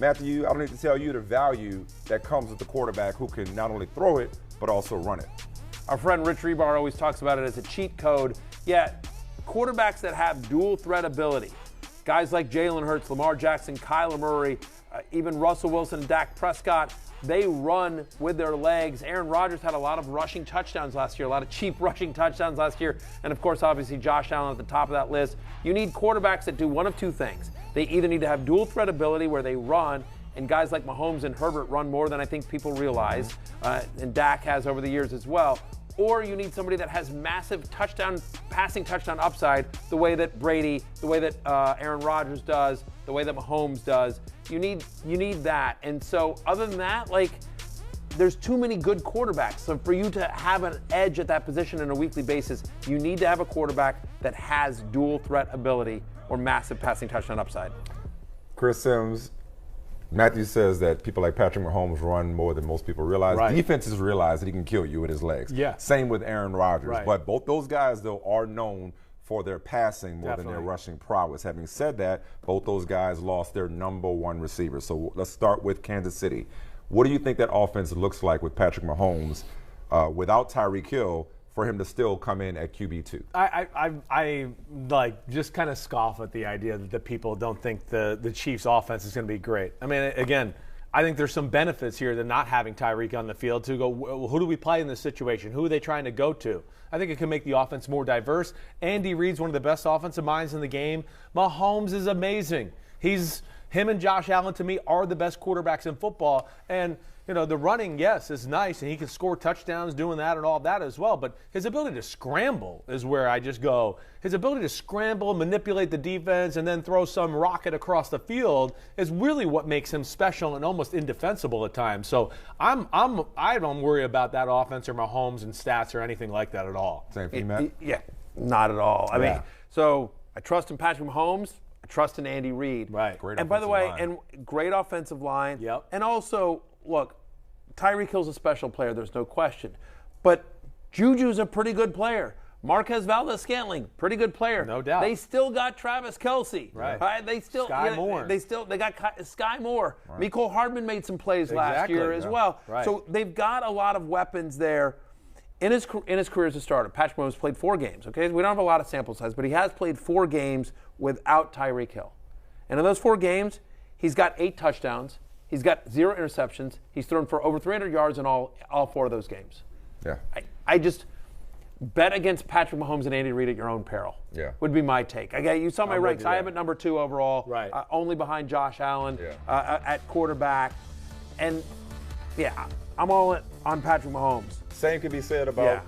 Matthew, I don't need to tell you the value that comes with the quarterback who can not only throw it, but also run it. Our friend Rich Rebar always talks about it as a cheat code. Yet, quarterbacks that have dual threat ability, guys like Jalen Hurts, Lamar Jackson, Kyler Murray, even Russell Wilson and Dak Prescott, they run with their legs. Aaron Rodgers had a lot of rushing touchdowns last year, a lot of cheap rushing touchdowns last year. And, of course, obviously, Josh Allen at the top of that list. You need quarterbacks that do one of two things. They either need to have dual threat ability where they run, and guys like Mahomes and Herbert run more than I think people realize, and Dak has over the years as well. Or you need somebody that has massive passing touchdown upside, the way that Brady, the way that Aaron Rodgers does, the way that Mahomes does. You need that. And so other than that, there's too many good quarterbacks. So for you to have an edge at that position on a weekly basis, you need to have a quarterback that has dual threat ability or massive passing touchdown upside. Chris Sims, Matthew says that people like Patrick Mahomes run more than most people realize. Right. Defenses realize that he can kill you with his legs. Yeah. Same with Aaron Rodgers. Right. But both those guys, though, are known for their passing more than their Definitely. rushing prowess. Having said that, both those guys lost their number one receiver. So let's start with Kansas City. What do you think that offense looks like with Patrick Mahomes without Tyreek Hill for him to still come in at QB2? I just kind of scoff at the idea that the people don't think the Chiefs' offense is going to be great. I mean, again, I think there's some benefits here to not having Tyreek on the field to go, well, who do we play in this situation? Who are they trying to go to? I think it can make the offense more diverse. Andy Reid's one of the best offensive minds in the game. Mahomes is amazing. Him and Josh Allen, to me, are the best quarterbacks in football. And, the running, yes, is nice, and he can score touchdowns doing that and all that as well. But his ability to scramble is where I just go. His ability to scramble, manipulate the defense, and then throw some rocket across the field is really what makes him special and almost indefensible at times. So I don't worry about that offense or Mahomes and stats or anything like that at all. Same for you, Matt? Yeah, not at all. I mean, so I trust in Patrick Mahomes. I trust in Andy Reid. Right. Great and by the way, offensive line. and great offensive line. Yep. And also, look, Tyreek Hill's a special player. There's no question. But Juju's a pretty good player. Marquez Valdes-Scantling, pretty good player. No doubt. They still got Travis Kelce. Right. They still Sky Moore. They got Sky Moore. Right. Mecole Hardman made some plays last year as well. Right. So they've got a lot of weapons there. In his career as a starter, Patrick Mahomes played 4 games. Okay, we don't have a lot of sample size, but he has played 4 games without Tyreek Hill. And in those 4 games, he's got 8 touchdowns. He's got 0 interceptions. He's thrown for over 300 yards in all 4 of those games. Yeah. I just bet against Patrick Mahomes and Andy Reid at your own peril. Yeah. Would be my take. You saw my ranks. I have it number 2 overall. Right. Only behind Josh Allen at quarterback. And I'm all in on Patrick Mahomes. Same can be said about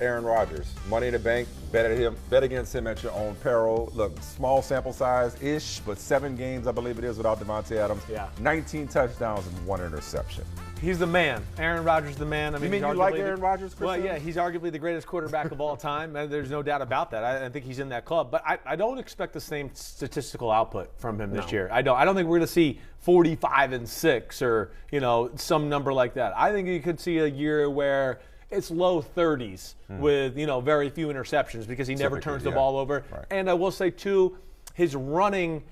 Aaron Rodgers. Money in the bank, bet against him at your own peril. Look, small sample size-ish, but 7 games, I believe it is, without Devontae Adams. Yeah. 19 touchdowns and 1 interception. He's the man. Aaron Rodgers the man. I mean, You like Aaron Rodgers, Chris? Well, yeah, he's arguably the greatest quarterback of all time. There's no doubt about that. I think he's in that club. But I don't expect the same statistical output from him this year. I don't think we're going to see 45-6 or, some number like that. I think you could see a year where it's low 30s with, very few interceptions because he never turns the ball over. Right. And I will say, too, his running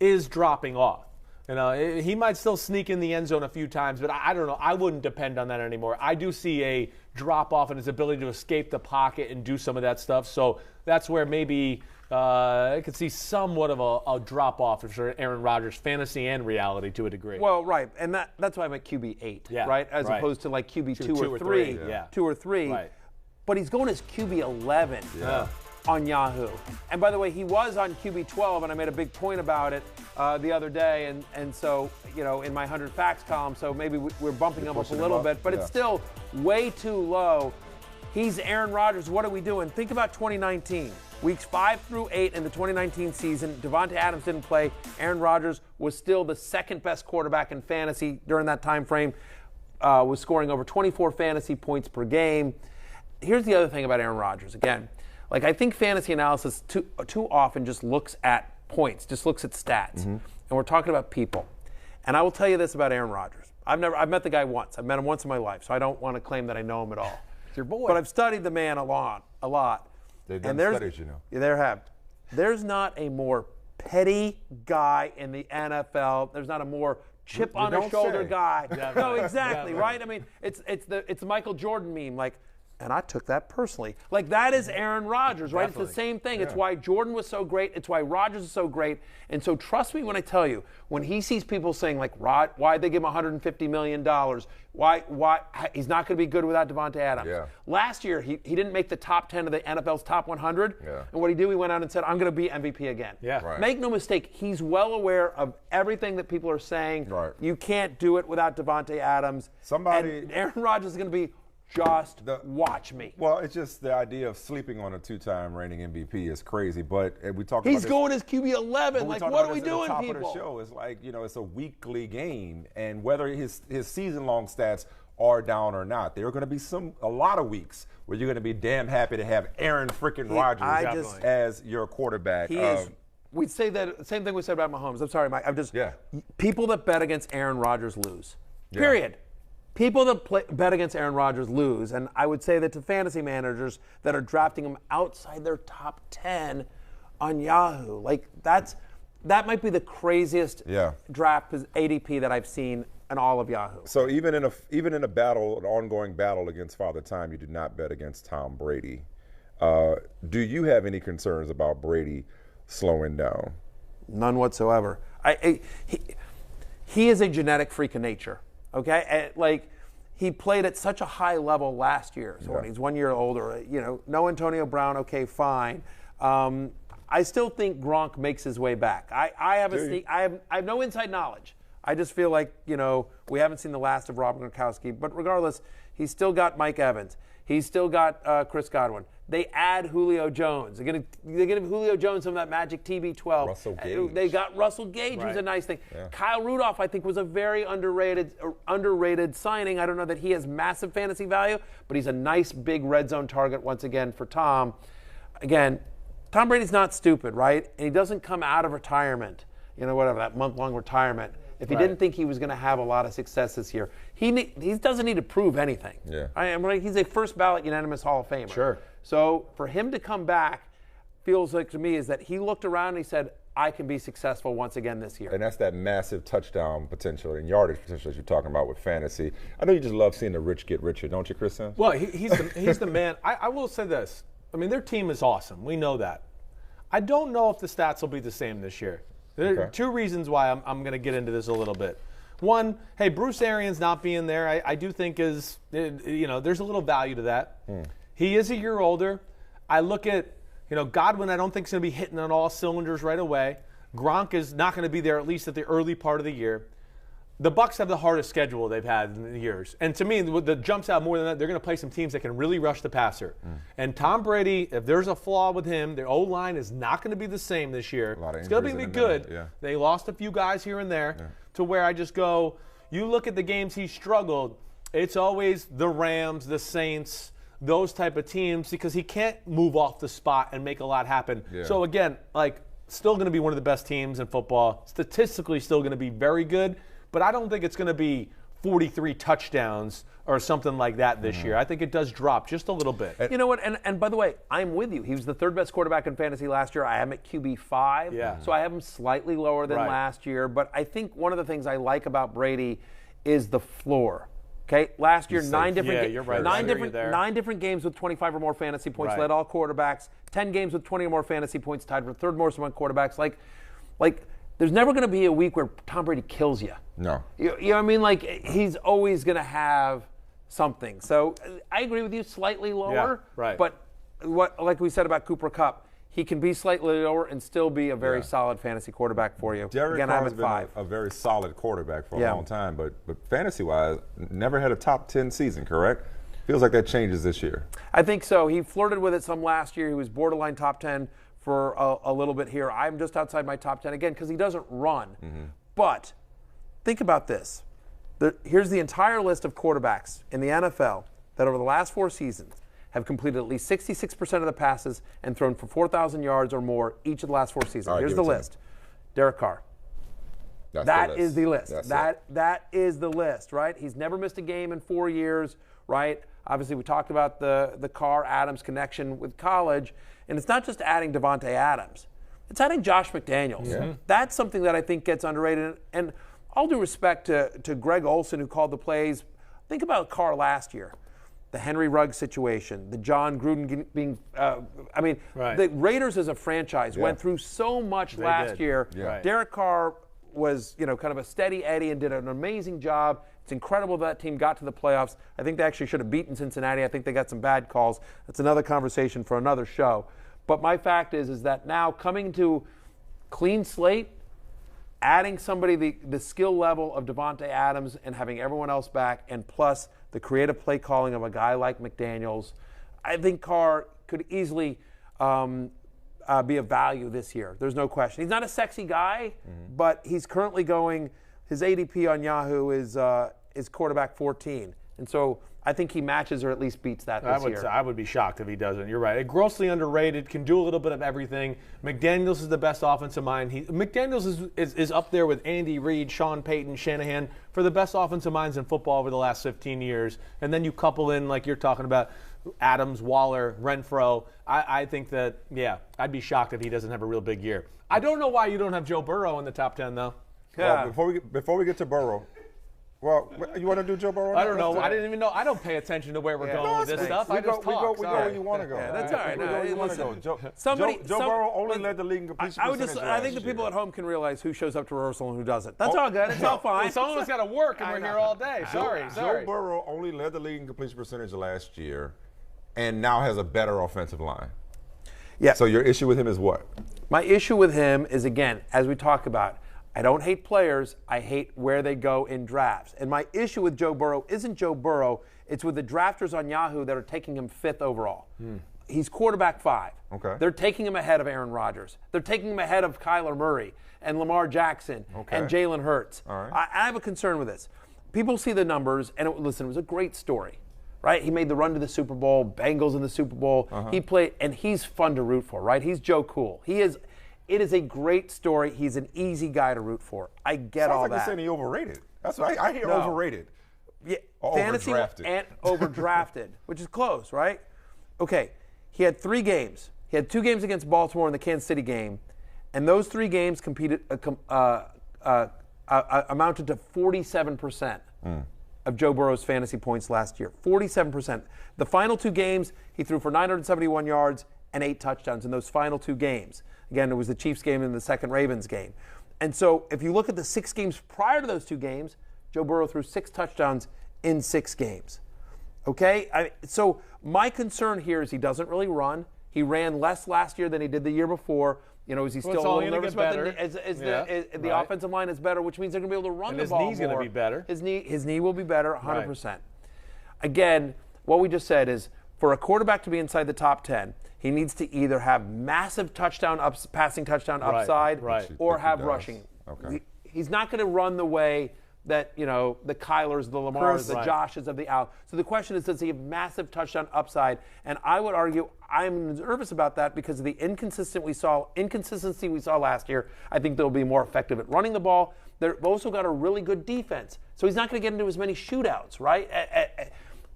is dropping off. He might still sneak in the end zone a few times, but I don't know. I wouldn't depend on that anymore. I do see a drop-off in his ability to escape the pocket and do some of that stuff. So that's where maybe I could see somewhat of a drop-off for Aaron Rodgers, fantasy and reality to a degree. Well, right. And that's why I'm at QB8, right? As opposed to like QB2 or 3. Yeah. 2 or 3. Right. But he's going as QB11 on Yahoo. And by the way, he was on QB12, and I made a big point about it the other day. And so, in my 100 facts column, so maybe we're bumping him up a little bit, but it's still way too low. He's Aaron Rodgers. What are we doing? Think about 2019. Weeks 5 through 8 in the 2019 season, Devontae Adams didn't play. Aaron Rodgers was still the second best quarterback in fantasy during that time frame, was scoring over 24 fantasy points per game. Here's the other thing about Aaron Rodgers. Again, I think fantasy analysis too often just looks at points, just looks at stats. And we're talking about people. And I will tell you this about Aaron Rodgers. I've met the guy once. I've met him once in my life, so I don't want to claim that I know him at all. It's your boy. But I've studied the man a lot. They've done studies, There have. There's not a more petty guy in the NFL. There's not a more chip on his shoulder guy. No, exactly, right? I mean, it's the Michael Jordan meme, like, and I took that personally. Like, that is Aaron Rodgers, right? Definitely. It's the same thing. Yeah. It's why Jordan was so great. It's why Rodgers is so great. And so trust me when I tell you, when he sees people saying, like, why'd they give him $150 million? Why he's not going to be good without Davante Adams. Yeah. Last year, he didn't make the top 10 of the NFL's top 100. Yeah. And what he did, he went out and said, I'm going to be MVP again. Yeah. Right. Make no mistake, he's well aware of everything that people are saying. Right. You can't do it without Davante Adams. And Aaron Rodgers is going to be watch me. Well, it's just the idea of sleeping on a two-time reigning MVP is crazy. But we talk about he's going as QB 11. Like, what are we doing, top people? Of the show. It's like, it's a weekly game, and whether his season-long stats are down or not, there are going to be a lot of weeks where you're going to be damn happy to have Aaron freaking Rodgers as your quarterback. We'd say that same thing we said about Mahomes. I'm sorry, Mike. People that bet against Aaron Rodgers lose. Period. People that bet against Aaron Rodgers lose, and I would say that to fantasy managers that are drafting him outside their top 10 on Yahoo. Like, that might be the craziest draft ADP that I've seen in all of Yahoo. So even in a battle, an ongoing battle against Father Time, you did not bet against Tom Brady. Do you have any concerns about Brady slowing down? None whatsoever. He is a genetic freak of nature. Okay, like, he played at such a high level last year. So when he's 1 year older, no Antonio Brown. Okay, fine. I still think Gronk makes his way back. I have no inside knowledge. I just feel like we haven't seen the last of Rob Gronkowski. But regardless, he's still got Mike Evans. He's still got Chris Godwin. They add Julio Jones. They're going to give Julio Jones some of that magic TB12. Russell Gage. They got Russell Gage, who's a nice thing. Yeah. Kyle Rudolph, I think, was a very underrated signing. I don't know that he has massive fantasy value, but he's a nice big red zone target once again for Tom. Again, Tom Brady's not stupid, right? And he doesn't come out of retirement, whatever, that month-long retirement, if he didn't think he was going to have a lot of success this year. He doesn't need to prove anything. Yeah. He's a first ballot unanimous Hall of Famer. Sure. So for him to come back feels like to me is that he looked around and he said, I can be successul once again this year. And that's that massive touchdown potential and yardage potential that you're talking about with fantasy. I know you just love seeing the rich get richer, don't you, Cris? Well, he's the man. I will say this. I mean, their team is awesome. We know that. I don't know if the stats will be the same this year. There are two reasons why I'm going to get into this a little bit. One, hey, Bruce Arians not being there, I do think there's a little value to that. He is a year older. I look at, Godwin, I don't think is going to be hitting on all cylinders right away. Gronk is not going to be there at least at the early part of the year. The Bucs have the hardest schedule they've had in the years. And to me, what jumps out more than that, they're going to play some teams that can really rush the passer. And Tom Brady, if there's a flaw with him, their O-line is not going to be the same this year. It's going to be good. Yeah. They lost a few guys here and there to where I just go, you look at the games he struggled, it's always the Rams, the Saints, those type of teams, because he can't move off the spot and make a lot happen. Yeah. So again, still going to be one of the best teams in football. Statistically still going to be very good. But I don't think it's going to be 43 touchdowns or something like that this year. I think it does drop just a little bit. You know what? And by the way, I'm with you. He was the third best quarterback in fantasy last year. I have him at QB5. Yeah. So I have him slightly lower than last year. But I think one of the things I like about Brady is the floor. Okay, last year, 9 different games with 25 or more fantasy points, led all quarterbacks. 10 games with 20 or more fantasy points, tied for third most among quarterbacks. Like there's never going to be a week where Tom Brady kills you. No. You know what I mean? Like, he's always going to have something. So I agree with you, slightly lower. Yeah, right. But like we said about Cooper Kupp, he can be slightly lower and still be a very solid fantasy quarterback for you. Derek Carr has been a very solid quarterback for a long time, but fantasy-wise, never had a top 10 season, correct? Feels like that changes this year. I think so. He flirted with it some last year. He was borderline top 10 for a little bit here. I'm just outside my top 10 again because he doesn't run. But think about this. Here's the entire list of quarterbacks in the NFL that over the last 4 seasons have completed at least 66% of the passes and thrown for 4,000 yards or more each of the last 4 seasons. Right, here's the list. Derek Carr. That is the list. That is the list, right? He's never missed a game in 4 years, right? Obviously, we talked about the Carr-Adams connection with college. And it's not just adding Davante Adams. It's adding Josh McDaniels. Yeah. That's something that I think gets underrated. And all due respect to Greg Olson, who called the plays, think about Carr last year. The Henry Ruggs situation, the John Gruden being, the Raiders as a franchise went through so much last year. Yeah. Right. Derek Carr was, kind of a steady Eddie and did an amazing job. It's incredible that team got to the playoffs. I think they actually should have beaten Cincinnati. I think they got some bad calls. That's another conversation for another show. But my fact is that now coming to clean slate, adding somebody the skill level of Devontae Adams and having everyone else back, and plus the creative play calling of a guy like McDaniels, I think Carr could easily be of value this year. There's no question. He's not a sexy guy, but he's currently going. His ADP on Yahoo is quarterback 14, and so I think he matches or at least beats that this year. I would be shocked if he doesn't. You're right. Grossly underrated, can do a little bit of everything. McDaniels is the best offensive mind. McDaniels is up there with Andy Reid, Sean Payton, Shanahan for the best offensive minds in football over the last 15 years. And then you couple in, like you're talking about, Adams, Waller, Renfro. I think that, I'd be shocked if he doesn't have a real big year. I don't know why you don't have Joe Burrow in the top 10, though. Yeah. Well, before we get to Burrow, you want to do Joe Burrow? I don't know. I didn't even know. I don't pay attention to where we're going with this stuff. I just talk. We go where you want to go. Yeah, that's all right. We go where you want to go. Joe Burrow only led the league in completion percentage. I think the people at home can realize who shows up to rehearsal and who doesn't. That's all good. It's all fine. Someone's got to work, and we're here all day. Sorry. Joe Burrow only led the league in completion percentage last year, and now has a better offensive line. Yeah. So your issue with him is what? My issue with him is, again, as we talk about, I don't hate players. I hate where they go in drafts. And my issue with Joe Burrow isn't Joe Burrow. It's with the drafters on Yahoo that are taking him 5th overall. He's quarterback 5. Okay. They're taking him ahead of Aaron Rodgers. They're taking him ahead of Kyler Murray and Lamar Jackson and Jalen Hurts. All right. I have a concern with this. People see the numbers, and it was a great story, right? He made the run to the Super Bowl, Bengals in the Super Bowl. He played, and he's fun to root for, right? He's Joe Cool. It is a great story. He's an easy guy to root for. I get all that. Sounds like you're saying he overrated. That's what I hear. Overrated. Yeah, or fantasy overdrafted. And overdrafted, which is close, right? Okay, he had 3 games. He had 2 games against Baltimore in the Kansas City game, and those 3 games amounted to 47% of Joe Burrow's fantasy points last year. 47%. The final 2 games, he threw for 971 yards and 8 touchdowns in those final 2 games. Again, it was the Chiefs game and the second Ravens game. And so if you look at the 6 games prior to those 2 games, Joe Burrow threw 6 touchdowns in 6 games. Okay? So my concern here is he doesn't really run. He ran less last year than he did the year before. Is he still a little nervous about the offensive line is better, which means they're going to be able to run the ball more. His knee's going to be better. His knee will be better, 100%. Right. Again, what we just said is for a quarterback to be inside the top 10, he needs to either have massive passing touchdown upside or have rushing. Okay. He's not going to run the way that, the Kylers, the Lamars, the Joshes of the out. So the question is, does he have massive touchdown upside? And I would argue I'm nervous about that because of the inconsistency we saw last year. I think they'll be more effective at running the ball. They've also got a really good defense. So he's not going to get into as many shootouts, right?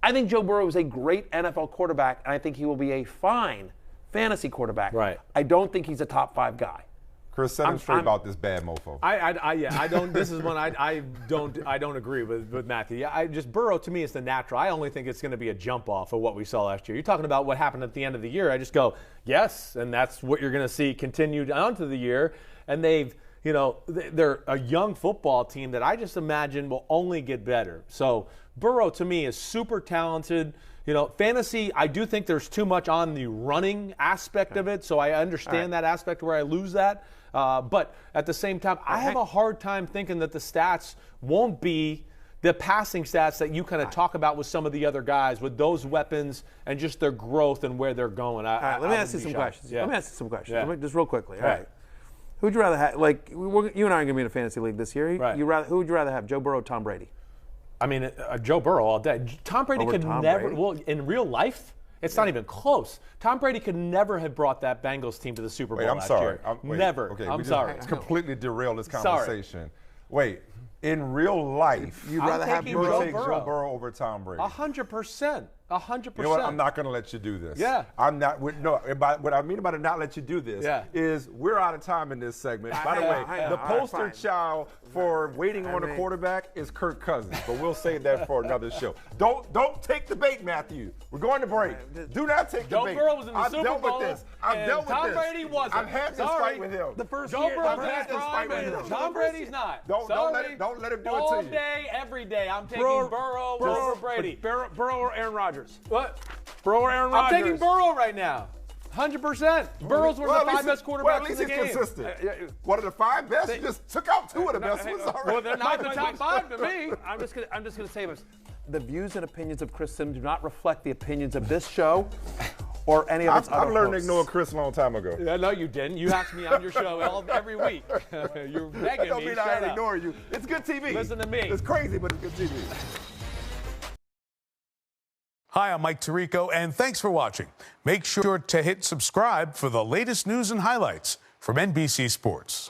I think Joe Burrow is a great NFL quarterback, and I think he will be a fine fantasy quarterback. Right. I don't think he's a top 5 guy. Chris, set him straight about this bad mofo. I don't. This is one I don't agree with Matthew. Yeah, Burrow to me is the natural. I only think it's going to be a jump off of what we saw last year. You're talking about what happened at the end of the year. I just go yes, and that's what you're going to see continued onto the year. And they're a young football team that I just imagine will only get better. So Burrow to me is super talented. Fantasy, I do think there's too much on the running aspect of it, so I understand that aspect where I lose that. But at the same time, I have a hard time thinking that the stats won't be the passing stats that you kind of talk about with some of the other guys with those weapons and just their growth and where they're going. Let me ask you some questions. Yeah. Let me ask you some questions. Just real quickly. All right. Who'd you rather have? You and I are going to be in a fantasy league this year. Right. Who would you rather have, Joe Burrow or Tom Brady? I mean, Joe Burrow all day. Tom Brady could never. Brady? Well, in real life, it's not even close. Tom Brady could never have brought that Bengals team to the Super Bowl last year. Never. Okay, I'm sorry. It's completely derailed this conversation. Wait, in real life, you'd rather have Joe Burrow over Tom Brady? 100%. 100%. You know what? I'm not going to let you do this. Yeah. I'm not. No. What I mean by not let you do this is we're out of time in this segment. By the way, the poster child for waiting on a quarterback is Kirk Cousins, but we'll save that for another show. Don't take the bait, Matthew. We're going to break. Do not take the bait. Joe Burrow was in the Super Bowl. I've dealt with this. Tom Brady wasn't. I've had this fight with him. The first Joe year, Burrow's in his prime, and Tom Brady's not. Don't let him do it to you. All day, every day, I'm taking Burrow over Brady. Burrow or Aaron Rodgers? What? Burrow or Aaron Rodgers? I'm taking Burrow right now. 100%. Burrow's one of the 5 best quarterbacks in the game. At least he's consistent. One of the 5 best? You just took out 2 of the best ones already. Well, they're not the top 5 to me. I'm just gonna say this. The views and opinions of Cris Sims do not reflect the opinions of this show or any of its other I've learned hosts. to ignore Cris a long time ago. No, you didn't. You asked me on your show every week. You're begging don't me. mean Shut I up. ignore you. It's good TV. Listen to me. It's crazy, but it's good TV. Hi, I'm Mike Tirico, and thanks for watching. Make sure to hit subscribe for the latest news and highlights from NBC Sports.